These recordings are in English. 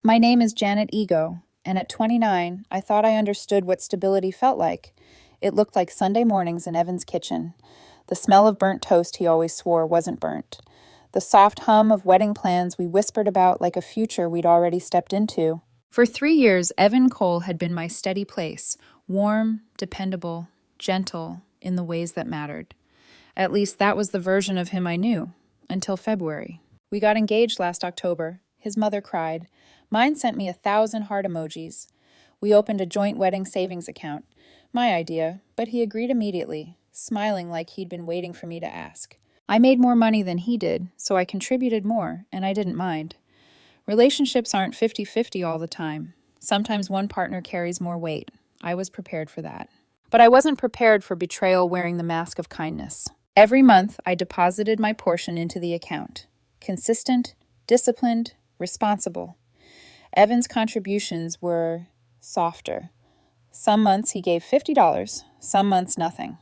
My name is Janet Ego, and at 29, I thought I understood what stability felt like. It looked like Sunday mornings in Evan's kitchen, the smell of burnt toast he always swore wasn't burnt, the soft hum of wedding plans we whispered about like a future we'd already stepped into. For 3 years, Evan Cole had been my steady place, warm, dependable, gentle in the ways that mattered. At least that was the version of him I knew, until February. We got engaged last October. His mother cried. Mine sent me 1,000 heart emojis. We opened a joint wedding savings account. My idea, but he agreed immediately, smiling like he'd been waiting for me to ask. I made more money than he did, so I contributed more, and I didn't mind. Relationships aren't 50-50 all the time. Sometimes one partner carries more weight. I was prepared for that. But I wasn't prepared for betrayal wearing the mask of kindness. Every month, I deposited my portion into the account. Consistent, disciplined, responsible. Evan's contributions were softer. Some months he gave $50, some months nothing.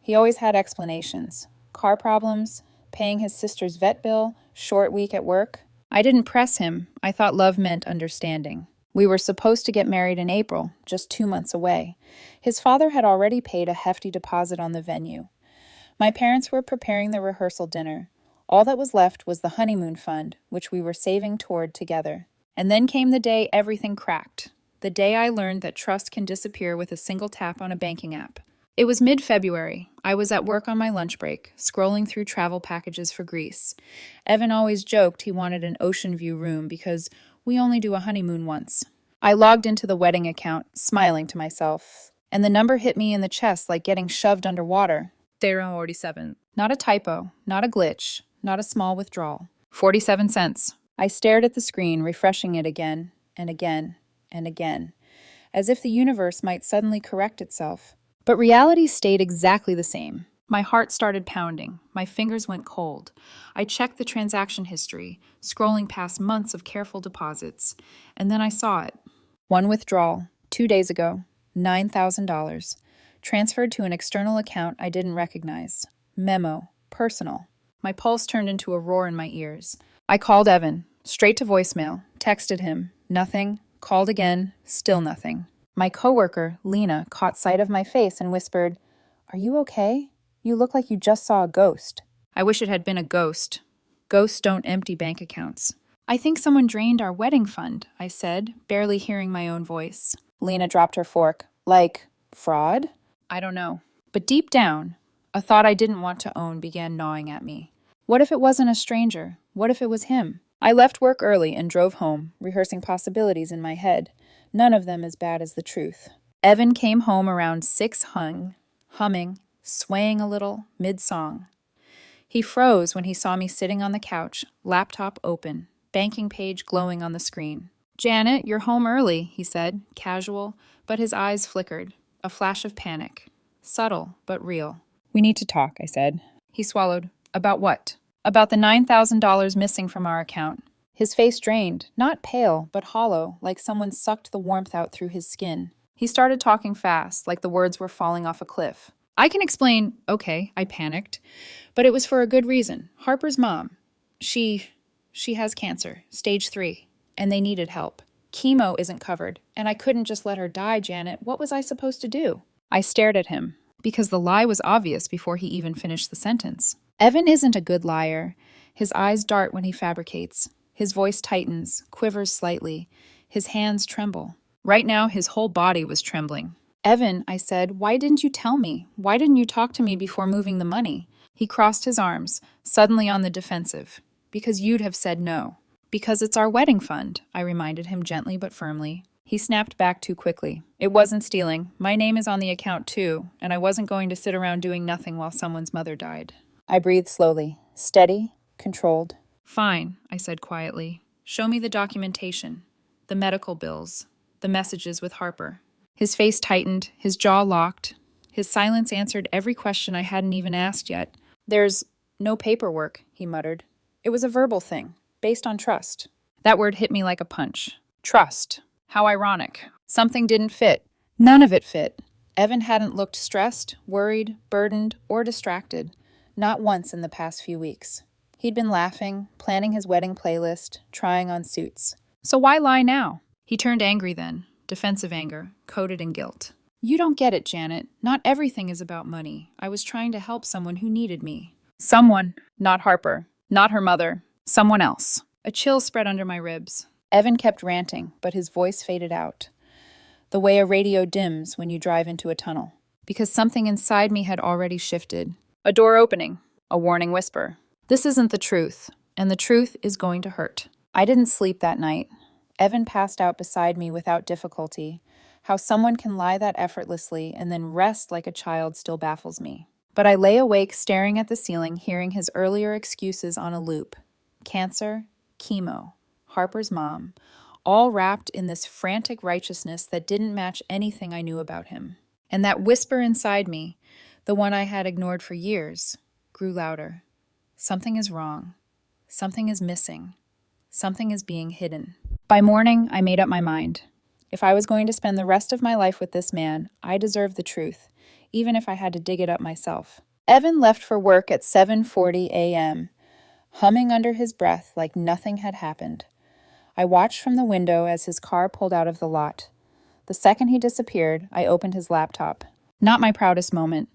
He always had explanations. Car problems, paying his sister's vet bill, short week at work. I didn't press him. I thought love meant understanding. We were supposed to get married in April, just 2 months away. His father had already paid a hefty deposit on the venue. My parents were preparing the rehearsal dinner. All that was left was the honeymoon fund, which we were saving toward together. And then came the day everything cracked. The day I learned that trust can disappear with a single tap on a banking app. It was mid-February. I was at work on my lunch break, scrolling through travel packages for Greece. Evan always joked he wanted an ocean view room because we only do a honeymoon once. I logged into the wedding account, smiling to myself, and the number hit me in the chest like getting shoved underwater. 47. Not a typo, not a glitch, not a small withdrawal. 47 cents. I stared at the screen, refreshing it again and again and again, as if the universe might suddenly correct itself. But reality stayed exactly the same. My heart started pounding. My fingers went cold. I checked the transaction history, scrolling past months of careful deposits, and then I saw it. One withdrawal, 2 days ago, $9,000, transferred to an external account I didn't recognize. Memo, personal. My pulse turned into a roar in my ears. I called Evan, straight to voicemail, texted him, nothing, called again, still nothing. My coworker, Lena, caught sight of my face and whispered, "Are you okay? You look like you just saw a ghost." I wish it had been a ghost. Ghosts don't empty bank accounts. "I think someone drained our wedding fund," I said, barely hearing my own voice. Lena dropped her fork. Like, fraud? I don't know. But deep down, a thought I didn't want to own began gnawing at me. What if it wasn't a stranger? What if it was him? I left work early and drove home, rehearsing possibilities in my head. None of them as bad as the truth. Evan came home around 6 humming, swaying a little, mid-song. He froze when he saw me sitting on the couch, laptop open, banking page glowing on the screen. "Janet, you're home early," he said, casual, but his eyes flickered. A flash of panic. Subtle, but real. "We need to talk," I said. He swallowed. "About what?" "About the $9,000 missing from our account." His face drained, not pale, but hollow, like someone sucked the warmth out through his skin. He started talking fast, like the words were falling off a cliff. "I can explain." "Okay," I panicked. "But it was for a good reason. Harper's mom. She has cancer, stage 3, and they needed help. Chemo isn't covered, and I couldn't just let her die, Janet. What was I supposed to do?" I stared at him, because the lie was obvious before he even finished the sentence. Evan isn't a good liar. His eyes dart when he fabricates. His voice tightens, quivers slightly. His hands tremble. Right now, his whole body was trembling. "Evan," I said, "why didn't you tell me? Why didn't you talk to me before moving the money?" He crossed his arms, suddenly on the defensive. "Because you'd have said no." "Because it's our wedding fund," I reminded him gently but firmly. He snapped back too quickly. "It wasn't stealing. My name is on the account too, and I wasn't going to sit around doing nothing while someone's mother died." I breathed slowly, steady, controlled. "Fine," I said quietly. "Show me the documentation, the medical bills, the messages with Harper." His face tightened, his jaw locked. His silence answered every question I hadn't even asked yet. "There's no paperwork," he muttered. "It was a verbal thing, based on trust." That word hit me like a punch. Trust. How ironic. Something didn't fit. None of it fit. Evan hadn't looked stressed, worried, burdened, or distracted. Not once in the past few weeks. He'd been laughing, planning his wedding playlist, trying on suits. So why lie now? He turned angry then, defensive anger, coated in guilt. You don't get it, Janet. Not everything is about money. I was trying to help someone who needed me. Someone, not Harper, not her mother, someone else. A chill spread under my ribs. Evan kept ranting, but his voice faded out. The way a radio dims when you drive into a tunnel. Because something inside me had already shifted. A door opening, a warning whisper. This isn't the truth, and the truth is going to hurt. I didn't sleep that night. Evan passed out beside me without difficulty. How someone can lie that effortlessly and then rest like a child still baffles me. But I lay awake staring at the ceiling, hearing his earlier excuses on a loop. Cancer, chemo, Harper's mom, all wrapped in this frantic righteousness that didn't match anything I knew about him. And that whisper inside me, the one I had ignored for years, grew louder. Something is wrong. Something is missing. Something is being hidden. By morning, I made up my mind. If I was going to spend the rest of my life with this man, I deserved the truth, even if I had to dig it up myself. Evan left for work at 7:40 a.m., humming under his breath like nothing had happened. I watched from the window as his car pulled out of the lot. The second he disappeared, I opened his laptop. Not my proudest moment,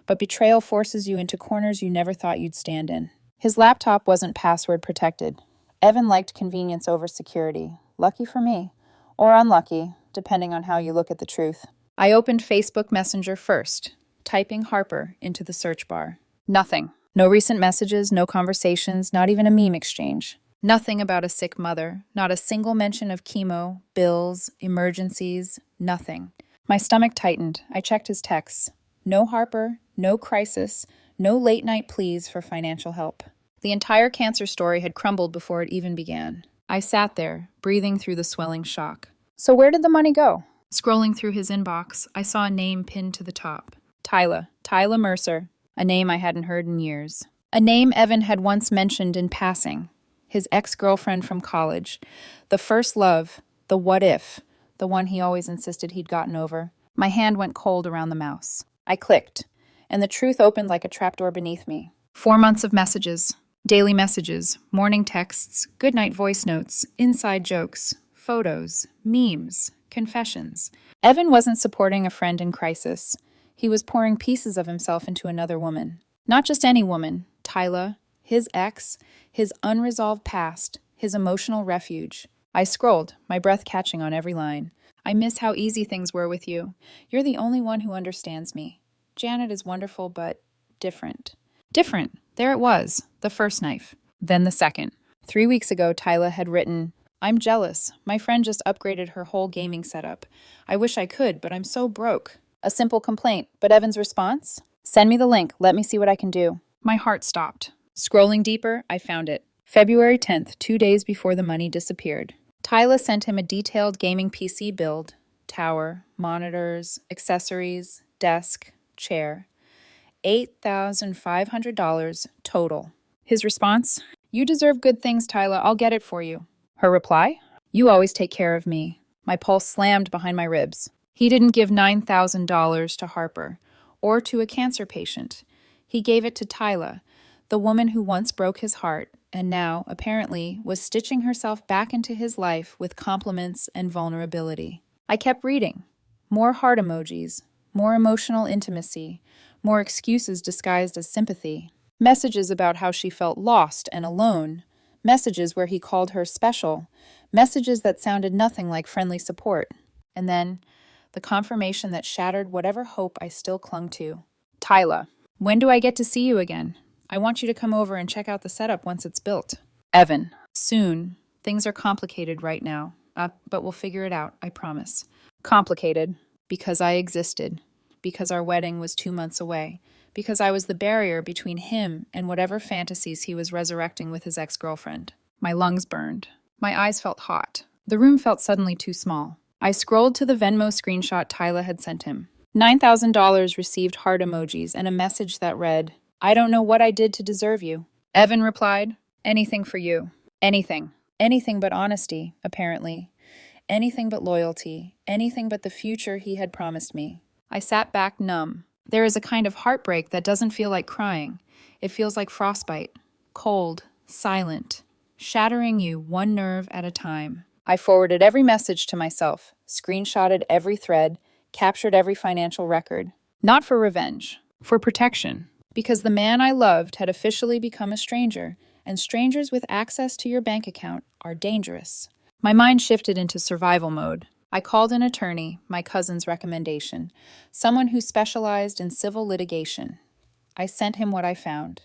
but betrayal forces you into corners you never thought you'd stand in. His laptop wasn't password protected. Evan liked convenience over security. Lucky for me. Or unlucky, depending on how you look at the truth. I opened Facebook Messenger first, typing Harper into the search bar. Nothing. No recent messages, no conversations, not even a meme exchange. Nothing about a sick mother, not a single mention of chemo, bills, emergencies, nothing. My stomach tightened. I checked his texts. No Harper, no crisis, no late-night pleas for financial help. The entire cancer story had crumbled before it even began. I sat there, breathing through the swelling shock. So where did the money go? Scrolling through his inbox, I saw a name pinned to the top. Tyla Mercer, a name I hadn't heard in years. A name Evan had once mentioned in passing. His ex-girlfriend from college. The first love, the what if, the one he always insisted he'd gotten over. My hand went cold around the mouse. I clicked, and the truth opened like a trapdoor beneath me. 4 months of messages. Daily messages, morning texts, goodnight voice notes, inside jokes, photos, memes, confessions. Evan wasn't supporting a friend in crisis. He was pouring pieces of himself into another woman. Not just any woman, Tyla, his ex, his unresolved past, his emotional refuge. I scrolled, my breath catching on every line. I miss how easy things were with you. You're the only one who understands me. Janet is wonderful, but different. Different. There it was, the first knife. Then the second. 3 weeks ago, Tyla had written, I'm jealous. My friend just upgraded her whole gaming setup. I wish I could, but I'm so broke. A simple complaint, but Evan's response? Send me the link. Let me see what I can do. My heart stopped. Scrolling deeper, I found it. February 10th, 2 days before the money disappeared. Tyla sent him a detailed gaming PC build. Tower, monitors, accessories, desk, chair. $8,500 total. His response? You deserve good things, Tyla. I'll get it for you. Her reply? You always take care of me. My pulse slammed behind my ribs. He didn't give $9,000 to Harper or to a cancer patient. He gave it to Tyla, the woman who once broke his heart and now, apparently, was stitching herself back into his life with compliments and vulnerability. I kept reading. More heart emojis, more emotional intimacy, more excuses disguised as sympathy. Messages about how she felt lost and alone. Messages where he called her special. Messages that sounded nothing like friendly support. And then, the confirmation that shattered whatever hope I still clung to. Tyla, when do I get to see you again? I want you to come over and check out the setup once it's built. Evan, soon. Things are complicated right now, but we'll figure it out, I promise. Complicated, because I existed. Because our wedding was 2 months away, because I was the barrier between him and whatever fantasies he was resurrecting with his ex-girlfriend. My lungs burned. My eyes felt hot. The room felt suddenly too small. I scrolled to the Venmo screenshot Tyla had sent him. $9,000 received heart emojis and a message that read, I don't know what I did to deserve you. Evan replied, anything for you. Anything. Anything but honesty, apparently. Anything but loyalty. Anything but the future he had promised me. I sat back numb. There is a kind of heartbreak that doesn't feel like crying. It feels like frostbite. Cold. Silent. Shattering you one nerve at a time. I forwarded every message to myself, screenshotted every thread, captured every financial record. Not for revenge, for protection. Because the man I loved had officially become a stranger, and strangers with access to your bank account are dangerous. My mind shifted into survival mode. I called an attorney, my cousin's recommendation, someone who specialized in civil litigation. I sent him what I found.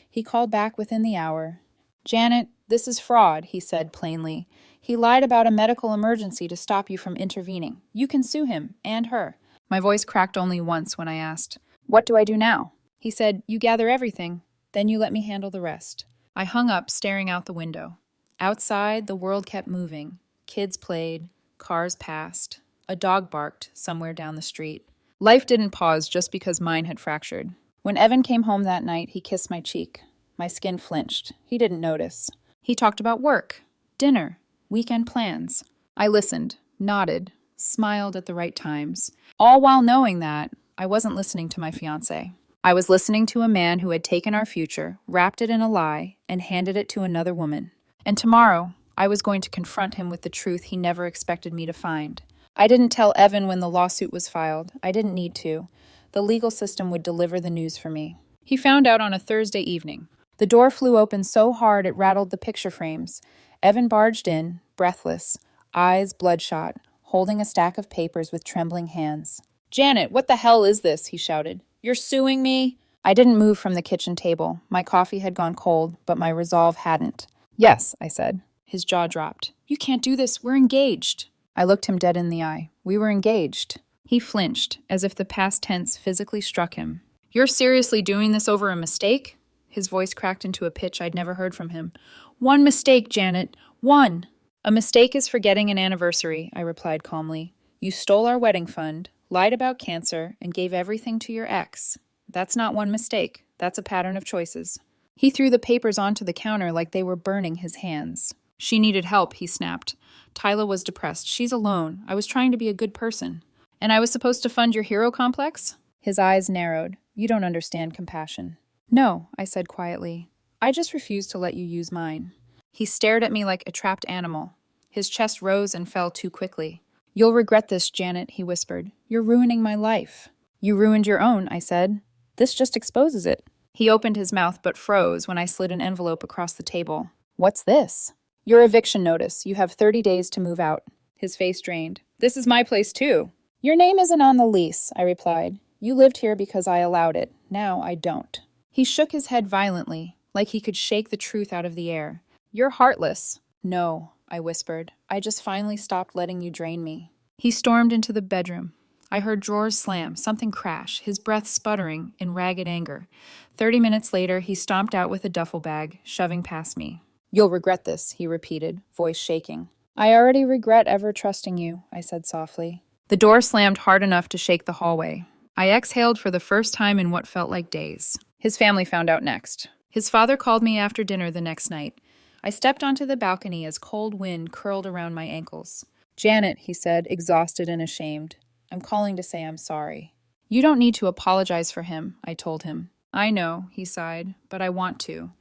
He called back within the hour. "Janet, this is fraud," he said plainly. "He lied about a medical emergency to stop you from intervening. You can sue him, and her." My voice cracked only once when I asked, "What do I do now?" He said, "You gather everything, then you let me handle the rest." I hung up, staring out the window. Outside, the world kept moving. Kids played, cars passed, a dog barked somewhere down the street. Life didn't pause just because mine had fractured. When Evan came home that night, he kissed my cheek. My skin flinched. He didn't notice. He talked about work, dinner, weekend plans. I listened, nodded, smiled at the right times, all while knowing that I wasn't listening to my fiancé. I was listening to a man who had taken our future, wrapped it in a lie, and handed it to another woman. And tomorrow, I was going to confront him with the truth he never expected me to find. I didn't tell Evan when the lawsuit was filed. I didn't need to. The legal system would deliver the news for me. He found out on a Thursday evening. The door flew open so hard it rattled the picture frames. Evan barged in, breathless, eyes bloodshot, holding a stack of papers with trembling hands. "Janet, what the hell is this?" he shouted. "You're suing me?" I didn't move from the kitchen table. My coffee had gone cold, but my resolve hadn't. "Yes," I said. His jaw dropped. "You can't do this. We're engaged." I looked him dead in the eye. We were engaged. He flinched, as if the past tense physically struck him. "You're seriously doing this over a mistake?" His voice cracked into a pitch I'd never heard from him. "One mistake, Janet. One." "A mistake is forgetting an anniversary," I replied calmly. "You stole our wedding fund, lied about cancer, and gave everything to your ex. That's not one mistake. That's a pattern of choices." He threw the papers onto the counter like they were burning his hands. "She needed help," he snapped. "Tyla was depressed. She's alone. I was trying to be a good person." "And I was supposed to fund your hero complex?" His eyes narrowed. "You don't understand compassion." "No," I said quietly. "I just refuse to let you use mine." He stared at me like a trapped animal. His chest rose and fell too quickly. "You'll regret this, Janet," he whispered. "You're ruining my life." "You ruined your own," I said. "This just exposes it." He opened his mouth but froze when I slid an envelope across the table. "What's this?" "Your eviction notice. You have 30 days to move out." His face drained. "This is my place, too." "Your name isn't on the lease," I replied. "You lived here because I allowed it. Now I don't." He shook his head violently, like he could shake the truth out of the air. "You're heartless." "No," I whispered. "I just finally stopped letting you drain me." He stormed into the bedroom. I heard drawers slam, something crash, his breath sputtering in ragged anger. 30 minutes later, he stomped out with a duffel bag, shoving past me. "You'll regret this," he repeated, voice shaking. "I already regret ever trusting you," I said softly. The door slammed hard enough to shake the hallway. I exhaled for the first time in what felt like days. His family found out next. His father called me after dinner the next night. I stepped onto the balcony as cold wind curled around my ankles. "Janet," he said, exhausted and ashamed. "I'm calling to say I'm sorry." "You don't need to apologize for him," I told him. "I know," he sighed, "but I want to.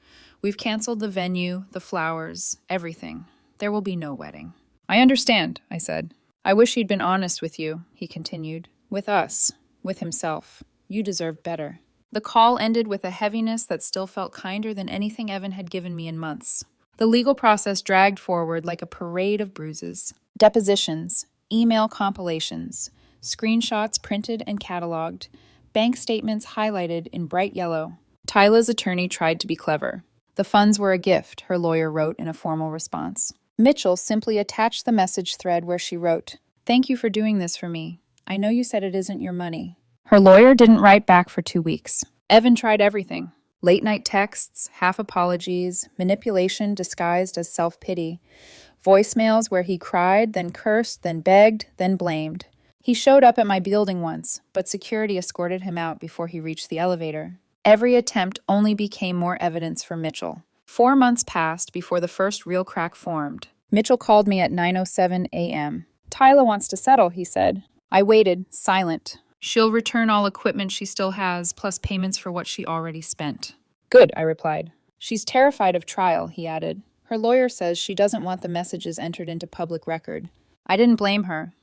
We've canceled the venue, the flowers, everything. There will be no wedding." "I understand," I said. "I wish he'd been honest with you," he continued. "With us, with himself. You deserve better." The call ended with a heaviness that still felt kinder than anything Evan had given me in months. The legal process dragged forward like a parade of bruises. Depositions, email compilations, screenshots printed and cataloged, bank statements highlighted in bright yellow. Tyla's attorney tried to be clever. "The funds were a gift," her lawyer wrote in a formal response. Mitchell simply attached the message thread where she wrote, "Thank you for doing this for me. I know you said it isn't your money." Her lawyer didn't write back for 2 weeks. Evan tried everything. Late-night texts, half apologies, manipulation disguised as self-pity, voicemails where he cried, then cursed, then begged, then blamed. He showed up at my building once, but security escorted him out before he reached the elevator. Every attempt only became more evidence for Mitchell. 4 months passed before the first real crack formed. Mitchell called me at 9:07 a.m. "Tyla wants to settle," he said. I waited, silent. "She'll return all equipment she still has, plus payments for what she already spent." "Good," I replied. "She's terrified of trial," he added. Her lawyer says she doesn't want the messages entered into public record. I didn't blame her.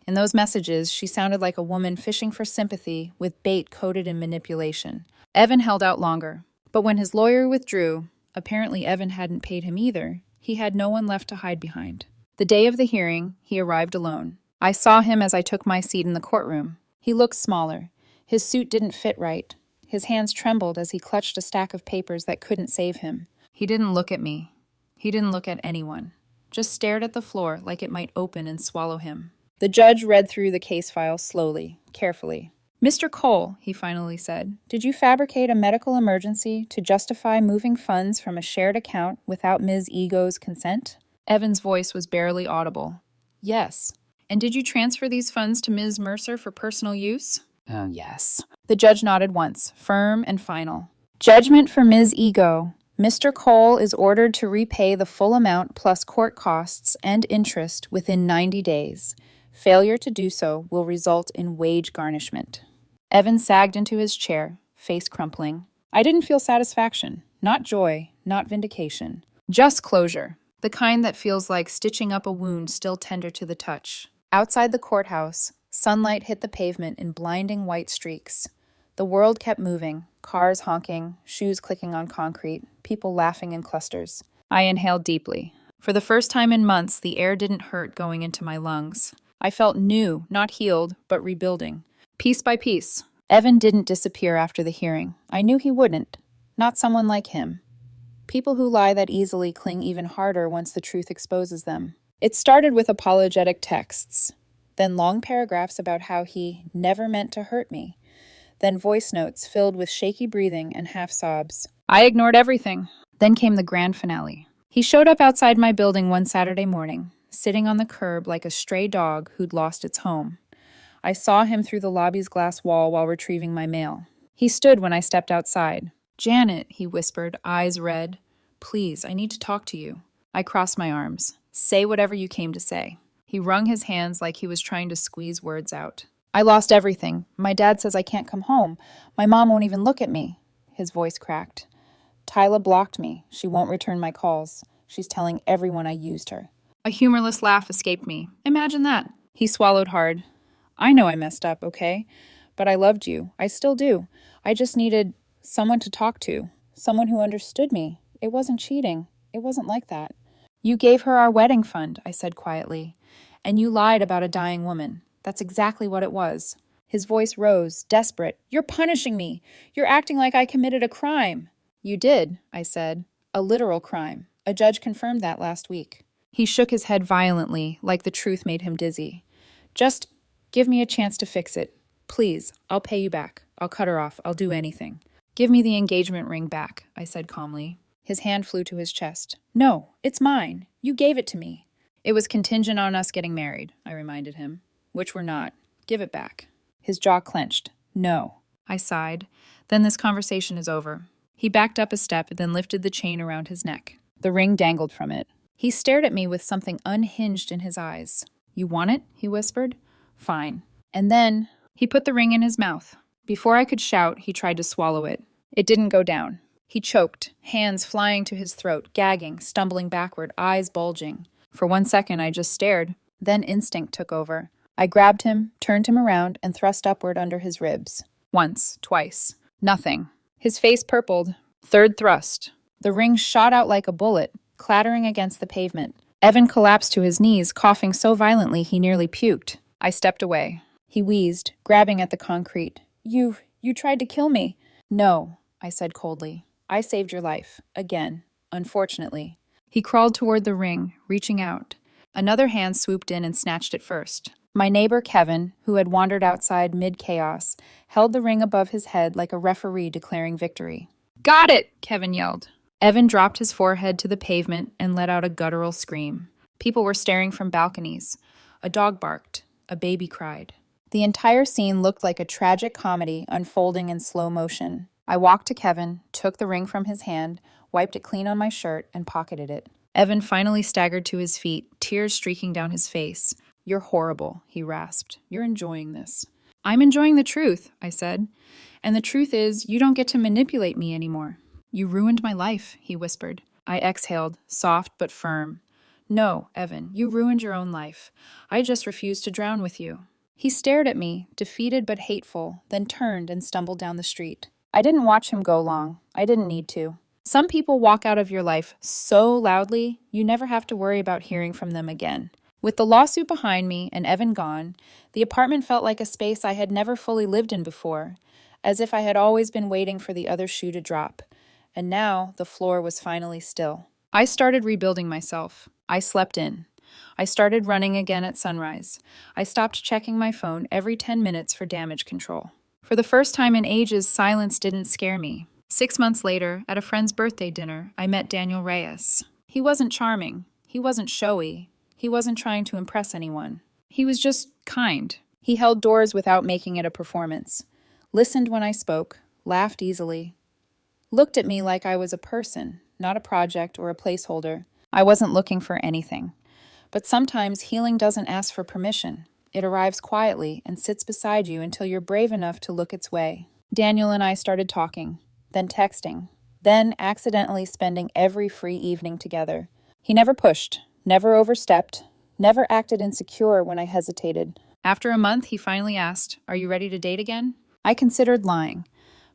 In those messages, she sounded like a woman fishing for sympathy with bait coated in manipulation. Evan held out longer, but when his lawyer withdrew, apparently Evan hadn't paid him either, he had no one left to hide behind. The day of the hearing, he arrived alone. I saw him as I took my seat in the courtroom. He looked smaller. His suit didn't fit right. His hands trembled as he clutched a stack of papers that couldn't save him. He didn't look at me. He didn't look at anyone. Just stared at the floor like it might open and swallow him. The judge read through the case file slowly, carefully. "Mr. Cole," he finally said, "did you fabricate a medical emergency to justify moving funds from a shared account without Ms. Ego's consent?" Evan's voice was barely audible. "Yes." "And did you transfer these funds to Ms. Mercer for personal use?" Yes." The judge nodded once, firm and final. "Judgment for Ms. Ego. Mr. Cole is ordered to repay the full amount plus court costs and interest within 90 days. Failure to do so will result in wage garnishment." Evan sagged into his chair, face crumpling. I didn't feel satisfaction, not joy, not vindication. Just closure, the kind that feels like stitching up a wound still tender to the touch. Outside the courthouse, sunlight hit the pavement in blinding white streaks. The world kept moving, cars honking, shoes clicking on concrete, people laughing in clusters. I inhaled deeply. For the first time in months, the air didn't hurt going into my lungs. I felt new, not healed, but rebuilding. Piece by piece. Evan didn't disappear after the hearing. I knew he wouldn't. Not someone like him. People who lie that easily cling even harder once the truth exposes them. It started with apologetic texts, then long paragraphs about how he never meant to hurt me, then voice notes filled with shaky breathing and half sobs. I ignored everything. Then came the grand finale. He showed up outside my building one Saturday morning, sitting on the curb like a stray dog who'd lost its home. I saw him through the lobby's glass wall while retrieving my mail. He stood when I stepped outside. "Janet," he whispered, eyes red. "Please, I need to talk to you." I crossed my arms. "Say whatever you came to say." He wrung his hands like he was trying to squeeze words out. "I lost everything. My dad says I can't come home. My mom won't even look at me." His voice cracked. "Tyla blocked me. She won't return my calls. She's telling everyone I used her." A humorless laugh escaped me. Imagine that. He swallowed hard. "I know I messed up, okay? But I loved you. I still do. I just needed someone to talk to. Someone who understood me. It wasn't cheating. It wasn't like that." "You gave her our wedding fund," I said quietly. "And you lied about a dying woman. That's exactly what it was." His voice rose, desperate. "You're punishing me. You're acting like I committed a crime." "You did," I said. "A literal crime. A judge confirmed that last week." He shook his head violently, like the truth made him dizzy. "Just give me a chance to fix it. Please, I'll pay you back. I'll cut her off. I'll do anything." "Give me the engagement ring back," I said calmly. His hand flew to his chest. "No, it's mine. You gave it to me." "It was contingent on us getting married," I reminded him. "Which we're not. Give it back." His jaw clenched. "No." I sighed. "Then this conversation is over." He backed up a step, then lifted the chain around his neck. The ring dangled from it. He stared at me with something unhinged in his eyes. "You want it?" he whispered. "Fine." And then he put the ring in his mouth. Before I could shout, he tried to swallow it. It didn't go down. He choked, hands flying to his throat, gagging, stumbling backward, eyes bulging. For 1 second, I just stared. Then instinct took over. I grabbed him, turned him around, and thrust upward under his ribs. Once, twice. Nothing. His face purpled. Third thrust. The ring shot out like a bullet, clattering against the pavement. Evan collapsed to his knees, coughing so violently he nearly puked. I stepped away. He wheezed, grabbing at the concrete. You tried to kill me." "No," I said coldly. "I saved your life. Again. Unfortunately." He crawled toward the ring, reaching out. Another hand swooped in and snatched it first. My neighbor, Kevin, who had wandered outside mid-chaos, held the ring above his head like a referee declaring victory. "Got it!" Kevin yelled. Evan dropped his forehead to the pavement and let out a guttural scream. People were staring from balconies. A dog barked. A baby cried. The entire scene looked like a tragic comedy unfolding in slow motion. I walked to Kevin, took the ring from his hand, wiped it clean on my shirt, and pocketed it. Evan finally staggered to his feet, tears streaking down his face. "You're horrible," he rasped. "You're enjoying this." "I'm enjoying the truth," I said. "And the truth is, you don't get to manipulate me anymore." "You ruined my life," he whispered. I exhaled, soft but firm. No, Evan, you ruined your own life. I just refuse to drown with you. He stared at me, defeated but hateful, then turned and stumbled down the street. I didn't watch him go long. I didn't need to. Some people walk out of your life so loudly, you never have to worry about hearing from them again. With the lawsuit behind me and Evan gone, the apartment felt like a space I had never fully lived in before, as if I had always been waiting for the other shoe to drop. And now the floor was finally still. I started rebuilding myself. I slept in. I started running again at sunrise. I stopped checking my phone every 10 minutes for damage control. For the first time in ages, silence didn't scare me. 6 months later, at a friend's birthday dinner, I met Daniel Reyes. He wasn't charming. He wasn't showy. He wasn't trying to impress anyone. He was just kind. He held doors without making it a performance. Listened when I spoke, laughed easily. Looked at me like I was a person, not a project or a placeholder. I wasn't looking for anything. But sometimes healing doesn't ask for permission. It arrives quietly and sits beside you until you're brave enough to look its way. Daniel and I started talking, then texting, then accidentally spending every free evening together. He never pushed, never overstepped, never acted insecure when I hesitated. After a month, he finally asked, "Are you ready to date again?" I considered lying,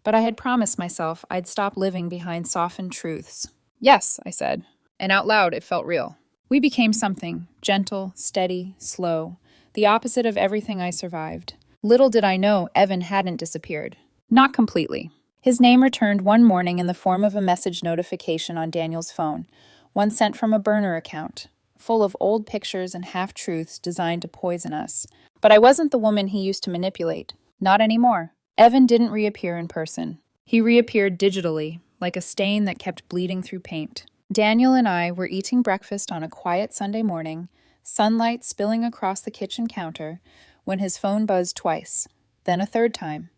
but I had promised myself I'd stop living behind softened truths. "Yes," I said, and out loud it felt real. We became something, gentle, steady, slow, the opposite of everything I survived. Little did I know Evan hadn't disappeared. Not completely. His name returned one morning in the form of a message notification on Daniel's phone, one sent from a burner account, full of old pictures and half-truths designed to poison us. But I wasn't the woman he used to manipulate. Not anymore. Evan didn't reappear in person. He reappeared digitally, like a stain that kept bleeding through paint. Daniel and I were eating breakfast on a quiet Sunday morning, sunlight spilling across the kitchen counter, when his phone buzzed twice, then a third time.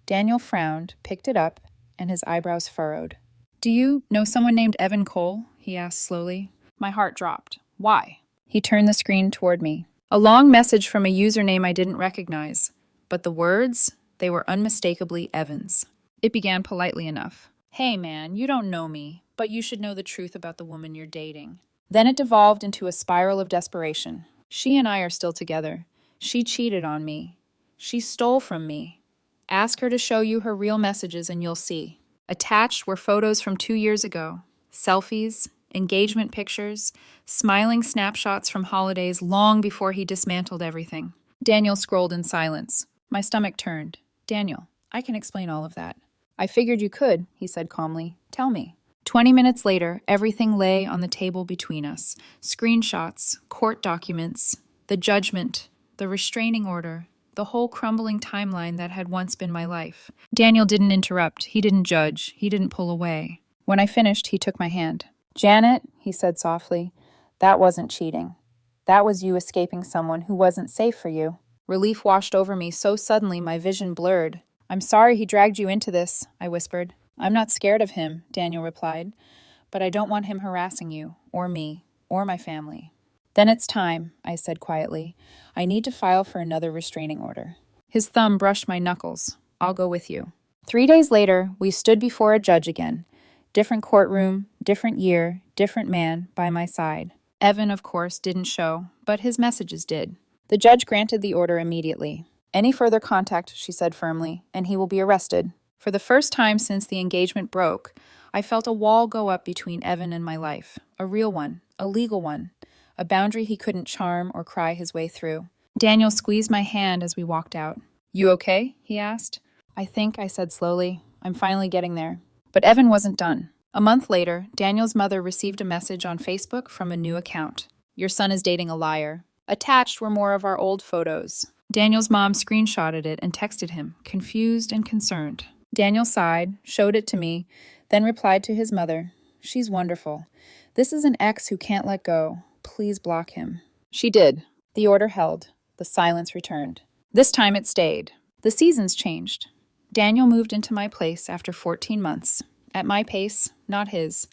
Daniel frowned, picked it up, and his eyebrows furrowed. "Do you know someone named Evan Cole?" he asked slowly. My heart dropped. "Why?" He turned the screen toward me. A long message from a username I didn't recognize, but the words, they were unmistakably Evan's. It began politely enough. "Hey man, you don't know me, but you should know the truth about the woman you're dating." Then it devolved into a spiral of desperation. She and I are still together. She cheated on me. She stole from me. Ask her to show you her real messages and you'll see. Attached were photos from 2 years ago. Selfies, engagement pictures, smiling snapshots from holidays long before he dismantled everything. Daniel scrolled in silence. My stomach turned. "Daniel, I can explain all of that." "I figured you could," he said calmly. "Tell me." 20 minutes later, everything lay on the table between us. Screenshots, court documents, the judgment, the restraining order, the whole crumbling timeline that had once been my life. Daniel didn't interrupt. He didn't judge. He didn't pull away. When I finished, he took my hand. "Janet," he said softly, "that wasn't cheating. That was you escaping someone who wasn't safe for you." Relief washed over me so suddenly my vision blurred. "I'm sorry he dragged you into this," I whispered. "I'm not scared of him," Daniel replied, "but I don't want him harassing you, or me, or my family." "Then it's time," I said quietly. "I need to file for another restraining order." His thumb brushed my knuckles. "I'll go with you." 3 days later, we stood before a judge again. Different courtroom, different year, different man by my side. Evan, of course, didn't show, but his messages did. The judge granted the order immediately. "Any further contact," she said firmly, "and he will be arrested." For the first time since the engagement broke, I felt a wall go up between Evan and my life. A real one, a legal one, a boundary he couldn't charm or cry his way through. Daniel squeezed my hand as we walked out. "You okay?" he asked. "I think," I said slowly. "I'm finally getting there." But Evan wasn't done. A month later, Daniel's mother received a message on Facebook from a new account. "Your son is dating a liar." Attached were more of our old photos. Daniel's mom screenshotted it and texted him, confused and concerned. Daniel sighed, showed it to me, then replied to his mother, "She's wonderful. This is an ex who can't let go. Please block him." She did. The order held. The silence returned. This time it stayed. The seasons changed. Daniel moved into my place after 14 months. At my pace, not his.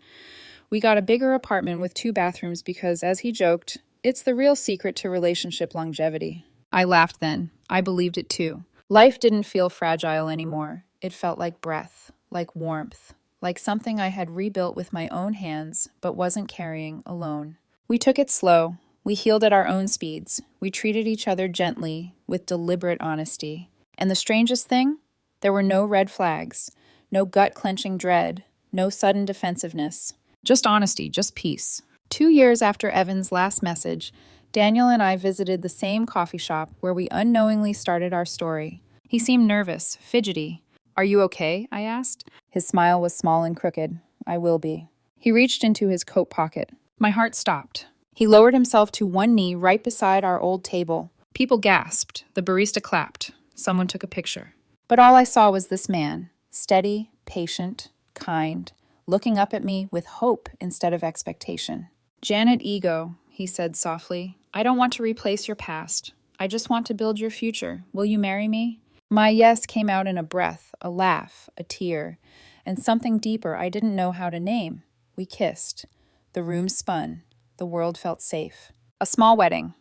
We got a bigger apartment with 2 bathrooms because, as he joked, it's the real secret to relationship longevity. I laughed then. I believed it too. Life didn't feel fragile anymore. It felt like breath, like warmth, like something I had rebuilt with my own hands but wasn't carrying alone. We took it slow. We healed at our own speeds. We treated each other gently, with deliberate honesty. And the strangest thing? There were no red flags, no gut-clenching dread, no sudden defensiveness. Just honesty, just peace. 2 years after Evan's last message, Daniel and I visited the same coffee shop where we unknowingly started our story. He seemed nervous, fidgety. "Are you okay?" I asked. His smile was small and crooked. "I will be." He reached into his coat pocket. My heart stopped. He lowered himself to one knee right beside our old table. People gasped. The barista clapped. Someone took a picture. But all I saw was this man, steady, patient, kind, looking up at me with hope instead of expectation. "Janet Ego," he said softly, "I don't want to replace your past. I just want to build your future. Will you marry me?" My yes came out in a breath, a laugh, a tear, and something deeper I didn't know how to name. We kissed. The room spun. The world felt safe. A small wedding.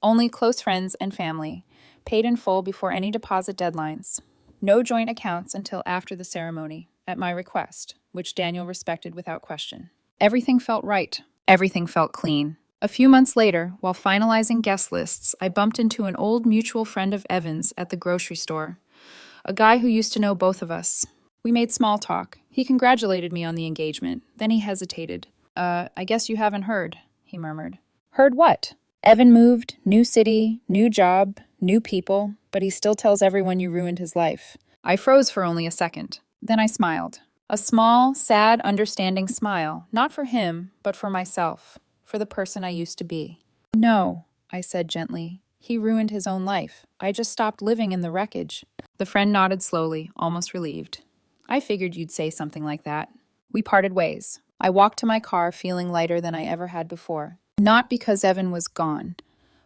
Only close friends and family. Paid in full before any deposit deadlines. No joint accounts until after the ceremony, at my request, which Daniel respected without question. Everything felt right. Everything felt clean. A few months later, while finalizing guest lists, I bumped into an old mutual friend of Evan's at the grocery store. A guy who used to know both of us. We made small talk. He congratulated me on the engagement. Then he hesitated. I guess you haven't heard," he murmured. "Heard what?" "Evan moved, new city, new job, new people, but he still tells everyone you ruined his life." I froze for only a second. Then I smiled. A small, sad, understanding smile, not for him, but for myself, for the person I used to be. "No," I said gently. "He ruined his own life. I just stopped living in the wreckage." The friend nodded slowly, almost relieved. "I figured you'd say something like that." We parted ways. I walked to my car feeling lighter than I ever had before. Not because Evan was gone,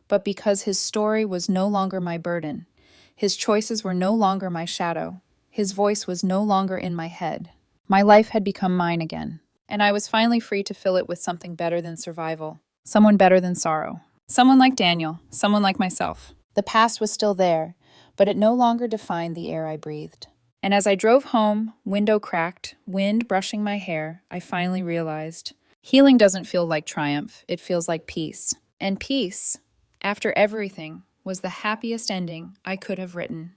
but because his story was no longer my burden. His choices were no longer my shadow. His voice was no longer in my head. My life had become mine again, and I was finally free to fill it with something better than survival, someone better than sorrow, someone like Daniel, someone like myself. The past was still there, but it no longer defined the air I breathed. And as I drove home, window cracked, wind brushing my hair, I finally realized healing doesn't feel like triumph, it feels like peace. And peace, after everything, was the happiest ending I could have written.